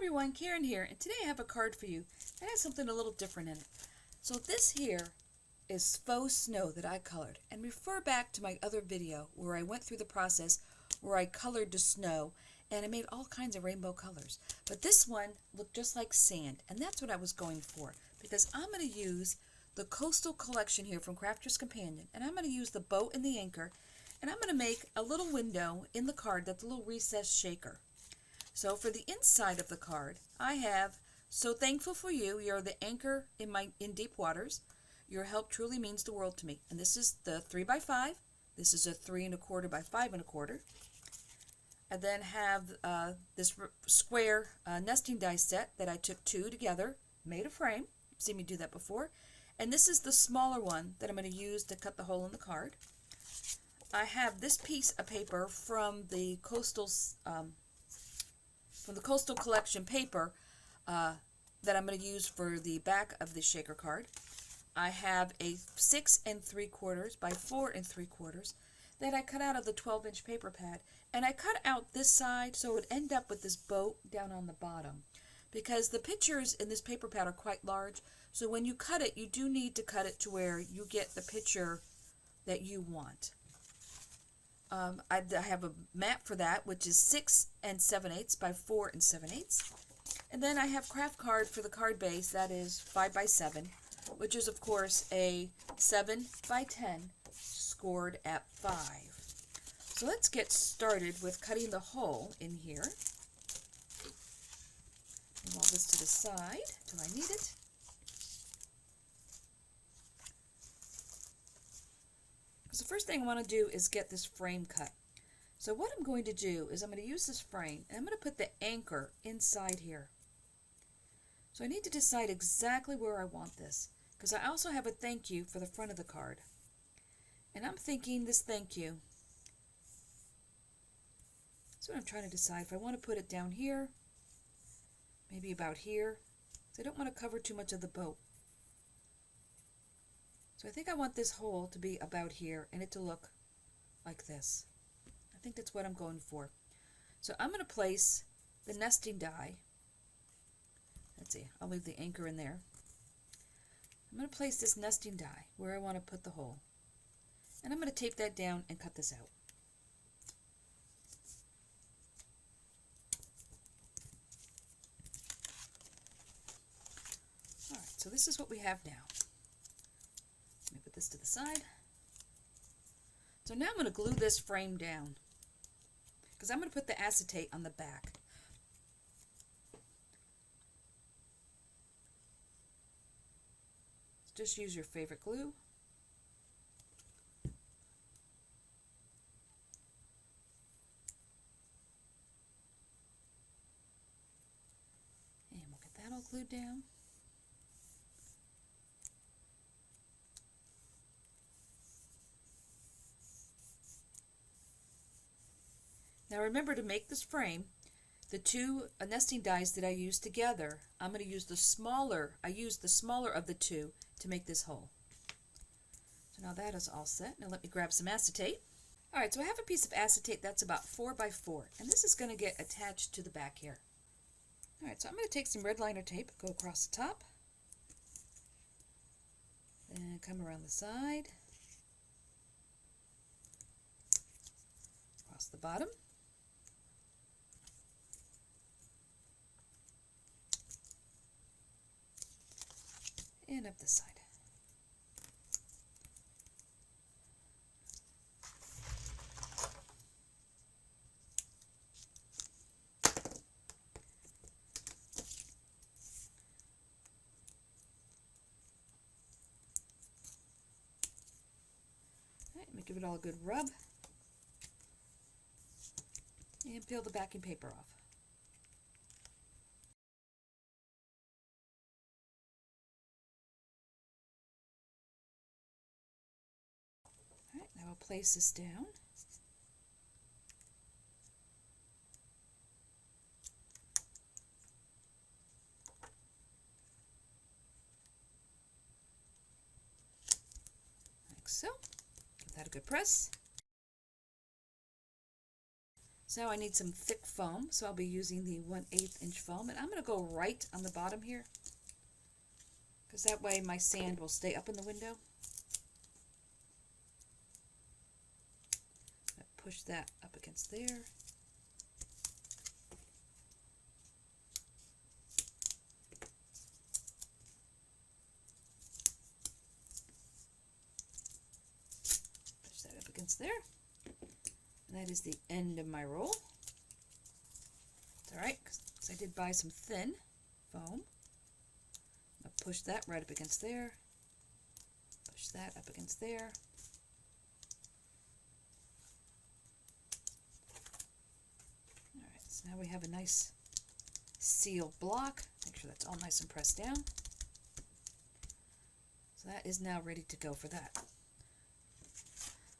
everyone, Karen here, and today I have a card for you that has something a little different in it. So this here is faux snow that I colored, and refer back to my other video where I went through the process where I colored the snow and I made all kinds of rainbow colors. But this one looked just like sand, and that's what I was going for because I'm going to use the Coastal Collection here from Crafter's Companion, and I'm going to use the boat and the anchor, and I'm going to make a little window in the card that's a little recessed shaker. So for the inside of the card, I have, "So thankful for you. You're the anchor in deep waters. Your help truly means the world to me." And this is the 3x5. This is a 3 1/4 by 5 1/4. I then have this square nesting die set that I took 2 together, made a frame. You've seen me do that before. And this is the smaller one that I'm going to use to cut the hole in the card. I have this piece of paper from the Coastal Collection paper that I'm going to use for the back of the shaker card. I have a 6 3/4 by 4 3/4 that I cut out of the 12-inch paper pad, and I cut out this side so it would end up with this boat down on the bottom, because the pictures in this paper pad are quite large, so when you cut it, you do need to cut it to where you get the picture that you want. I have a map for that, which is 6 7/8 by 4 7/8. And then I have craft card for the card base, that is 5 by 7, which is of course a 7 by 10 scored at 5. So let's get started with cutting the hole in here. Move all this to the side till I need it. So the first thing I want to do is get this frame cut. So what I'm going to do is I'm going to use this frame and I'm going to put the anchor inside here. So I need to decide exactly where I want this, because I also have a thank you for the front of the card. And I'm thinking this thank you. That's what I'm trying to decide. If I want to put it down here, maybe about here. So I don't want to cover too much of the boat. So I think I want this hole to be about here and it to look like this. I think that's what I'm going for. So I'm going to place the nesting die. Let's see, I'll leave the anchor in there. I'm going to place this nesting die where I want to put the hole. And I'm going to tape that down and cut this out. Alright, so this is what we have now. Let me put this to the side. So now I'm going to glue this frame down, because I'm going to put the acetate on the back. Just use your favorite glue. And we'll get that all glued down. Now remember, to make this frame, the 2 nesting dies that I used together, I'm going to use the smaller. I used the smaller of the 2 to make this hole. So now that is all set. Now let me grab some acetate. Alright, so I have a piece of acetate that's about 4 by 4, and this is going to get attached to the back here. Alright, so I'm going to take some red liner tape, go across the top, and come around the side, across the bottom, and up the side. Alright, let me give it all a good rub and peel the backing paper off. Alright, now I'll place this down. Like so. Give that a good press. So now I need some thick foam, so I'll be using the 1/8 inch foam, and I'm going to go right on the bottom here, because that way my sand will stay up in the window. Push that up against there. Push that up against there. And that is the end of my roll. It's alright, because I did buy some thin foam. I'll push that right up against there. Push that up against there. Alright, so now we have a nice sealed block. Make sure that's all nice and pressed down. So that is now ready to go for that.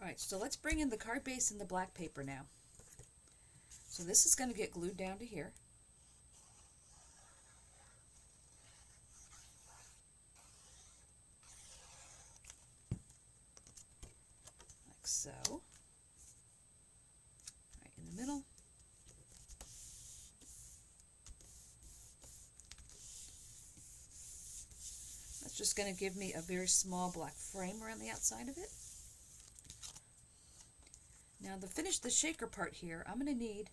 Alright, so let's bring in the card base and the black paper now. So this is going to get glued down to here. Like so. Right in the middle. That's just going to give me a very small black frame around the outside of it. Now to finish the shaker part here, I'm going to need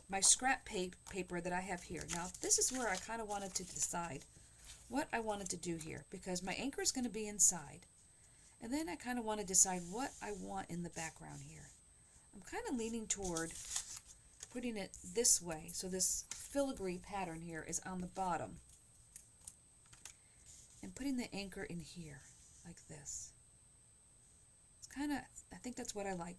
my scrap paper that I have here. Now this is where I kind of wanted to decide what I wanted to do here, because my anchor is going to be inside. And then I kind of want to decide what I want in the background here. I'm kind of leaning toward putting it this way, so this filigree pattern here is on the bottom. And putting the anchor in here, like this. It's kind of, I think that's what I like.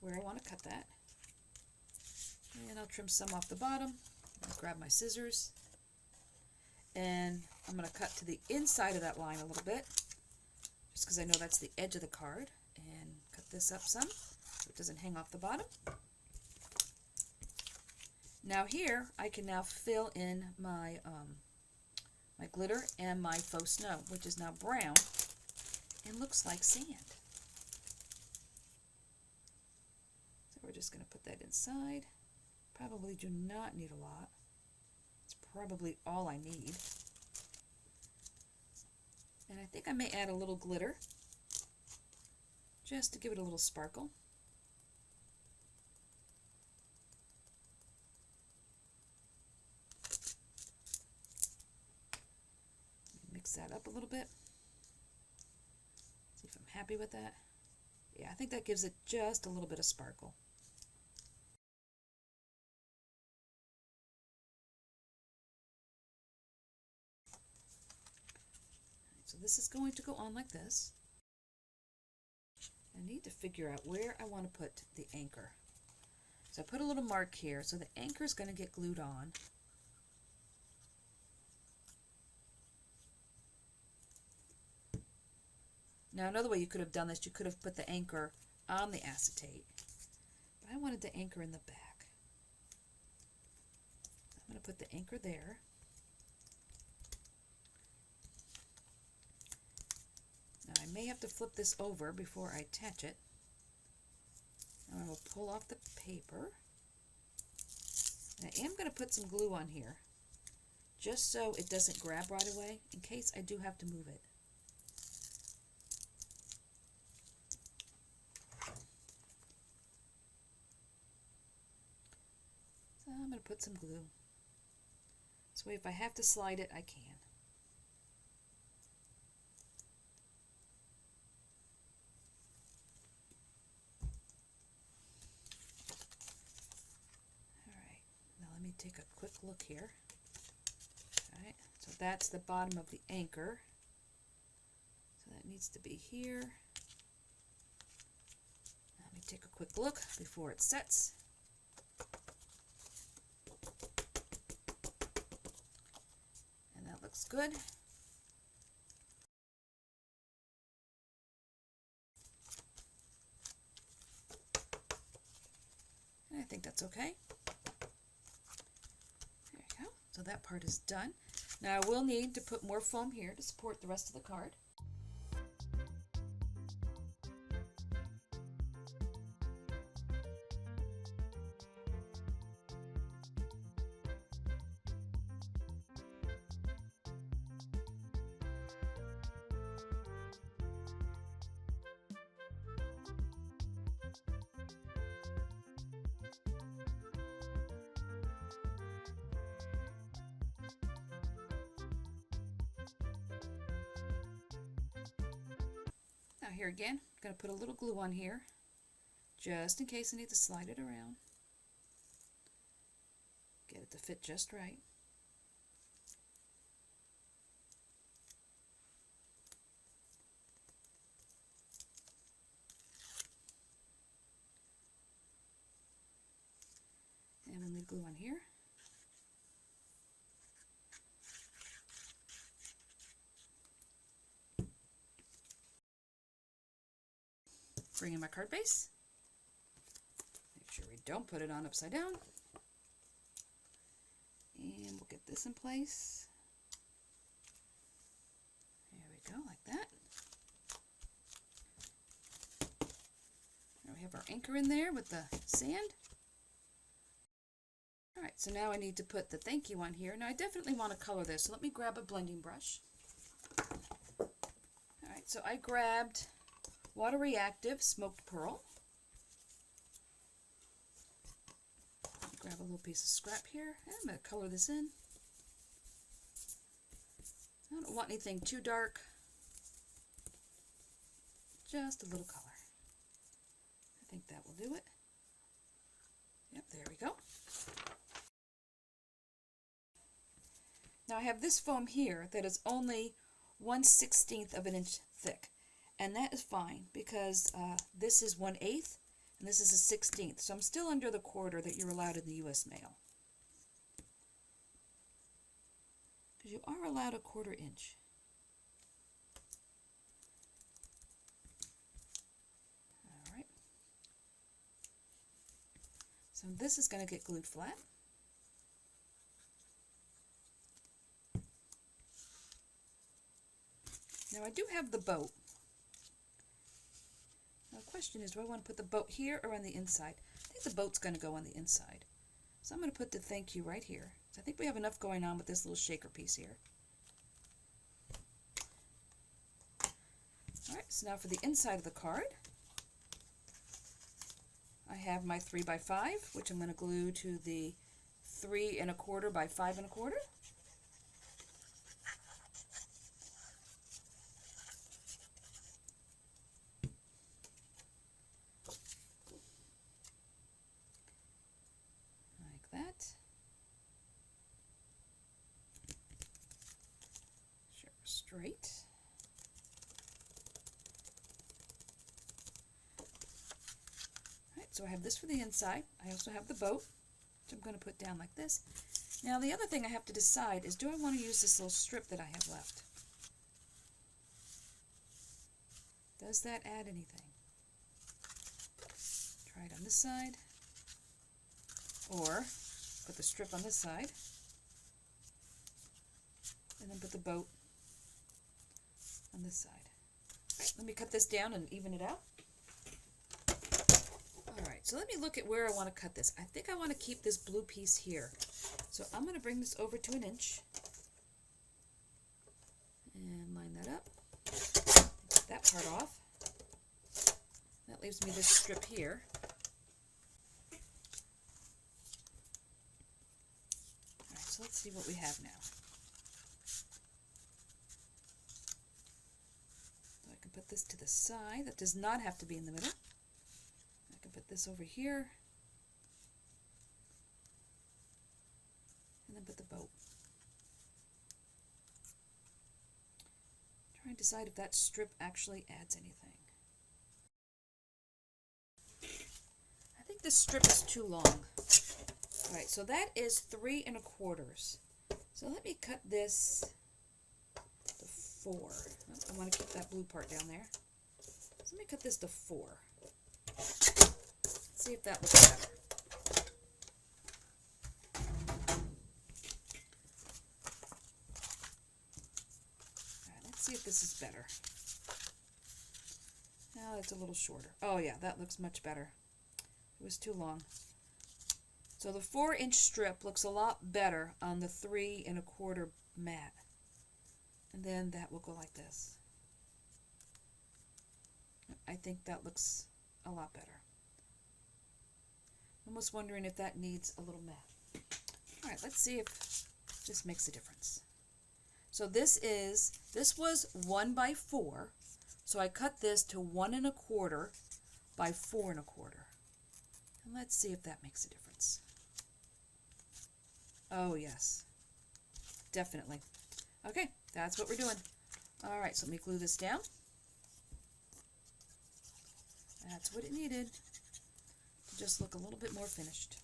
Where I want to cut that. And I'll trim some off the bottom. I'll grab my scissors. And I'm going to cut to the inside of that line a little bit, just because I know that's the edge of the card. And cut this up some so it doesn't hang off the bottom. Now here, I can now fill in my my glitter and my faux snow, which is now brown and looks like sand. So we're just going to put that inside. Probably do not need a lot. It's probably all I need. And I think I may add a little glitter just to give it a little sparkle. Mix that up a little bit. See if I'm happy with that. Yeah, I think that gives it just a little bit of sparkle. So this is going to go on like this. I need to figure out where I want to put the anchor. So I put a little mark here, so the anchor is going to get glued on. Now another way you could have done this, you could have put the anchor on the acetate. But I wanted the anchor in the back. I'm going to put the anchor there. Now I may have to flip this over before I attach it. Now I will pull off the paper. And I am going to put some glue on here, just so it doesn't grab right away, in case I do have to move it. So I'm going to put some glue. So if I have to slide it, I can. Take a quick look here. Alright, so that's the bottom of the anchor. So that needs to be here. Let me take a quick look before it sets. And that looks good. And I think that's okay. So that part is done. Now I will need to put more foam here to support the rest of the card. Now here again, I'm going to put a little glue on here, just in case I need to slide it around. Get it to fit just right. And we'll need glue on here. Bring in my card base. Make sure we don't put it on upside down. And we'll get this in place. There we go, like that. Now we have our anchor in there with the sand. Alright, so now I need to put the thank you on here. Now I definitely want to color this, so let me grab a blending brush. Alright, so I grabbed Water Reactive Smoked Pearl. Grab a little piece of scrap here, and I'm going to color this in. I don't want anything too dark, just a little color. I think that will do it. Yep, there we go. Now I have this foam here that is only 1/16 of an inch thick, and that is fine because this is 1/8 and this is a 1/16, so I'm still under the quarter that you're allowed in the U.S. mail. Because you are allowed a 1/4 inch. Alright. So this is going to get glued flat. Now I do have the boat. Now the question is, do I want to put the boat here or on the inside? I think the boat's going to go on the inside. So I'm going to put the thank you right here. So I think we have enough going on with this little shaker piece here. Alright, so now for the inside of the card, I have my 3x5, which I'm going to glue to the 3 1/4 by 5 1/4. Straight. Alright, so I have this for the inside. I also have the boat, which I'm going to put down like this. Now the other thing I have to decide is, do I want to use this little strip that I have left? Does that add anything? Try it on this side, or put the strip on this side, and then put the boat on this side. Alright, let me cut this down and even it out. Alright, so let me look at where I want to cut this. I think I want to keep this blue piece here. So I'm going to bring this over to 1 inch and line that up. Take that part off. That leaves me this strip here. Alright, so let's see what we have now. Put this to the side. That does not have to be in the middle. I can put this over here and then put the boat. Try and decide if that strip actually adds anything. I think this strip is too long. Alright, so that is 3 1/4. So let me cut this to 4. I want to keep that blue part down there. So let me cut this to 4. Let's see if that looks better. Alright, let's see if this is better. Now it's a little shorter. Oh yeah, that looks much better. It was too long. So the 4-inch strip looks a lot better on the 3 1/4 mat. And then that will go like this. I think that looks a lot better. I'm almost wondering if that needs a little mat. Alright, let's see if this makes a difference. So this was 1 by 4. So I cut this to 1 1/4 by 4 1/4. And let's see if that makes a difference. Oh yes, definitely. Okay, that's what we're doing. All right, so let me glue this down. That's what it needed to just look a little bit more finished.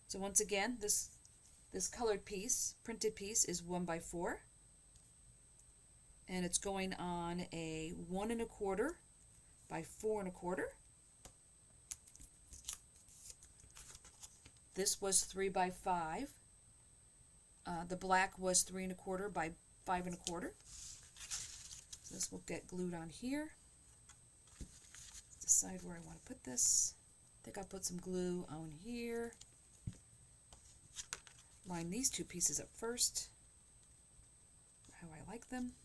So once again, this colored piece, printed piece, is 1 by 4. And it's going on a 1 1/4 by 4 1/4. This was 3 by 5. The black was 3 1/4 by 5 1/4. So this will get glued on here. Decide where I want to put this. I think I'll put some glue on here. Line these two pieces up first, how I like them.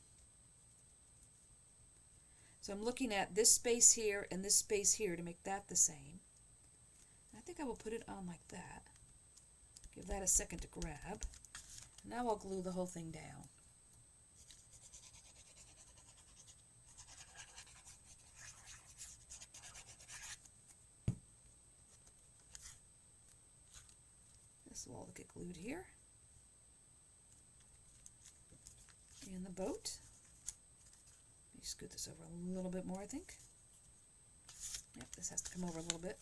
So I'm looking at this space here and this space here to make that the same. I think I will put it on like that. Give that a second to grab. Now I'll glue the whole thing down. This will all get glued here. And the boat. Let me scoot this over a little bit more, I think. Yep, this has to come over a little bit.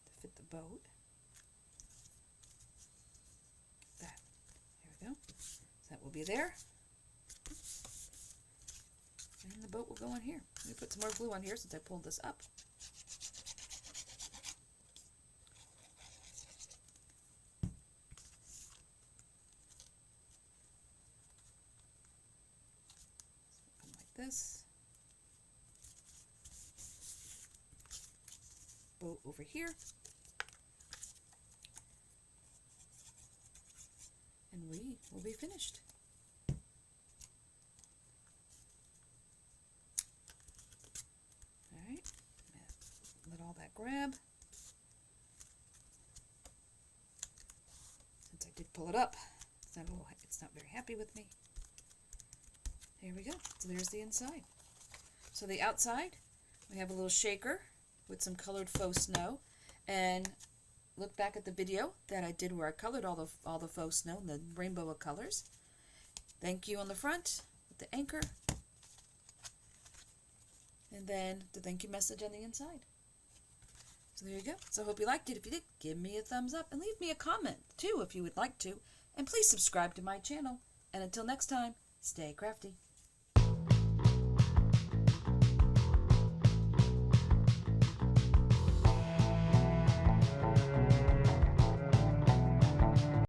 To fit the boat. That. There we go. So that will be there. And the boat will go on here. Let me put some more glue on here since I pulled this up. Something like this. Boat over here. And we will be finished. Let all that grab. Since I did pull it up, it's not very happy with me. Here we go. So there's the inside. So the outside, we have a little shaker with some colored faux snow. And look back at the video that I did where I colored all the faux snow, the rainbow of colors. Thank you on the front with the anchor. And then the thank you message on the inside. So there you go. So I hope you liked it. If you did, give me a thumbs up and leave me a comment too if you would like to. And please subscribe to my channel. And until next time, stay crafty.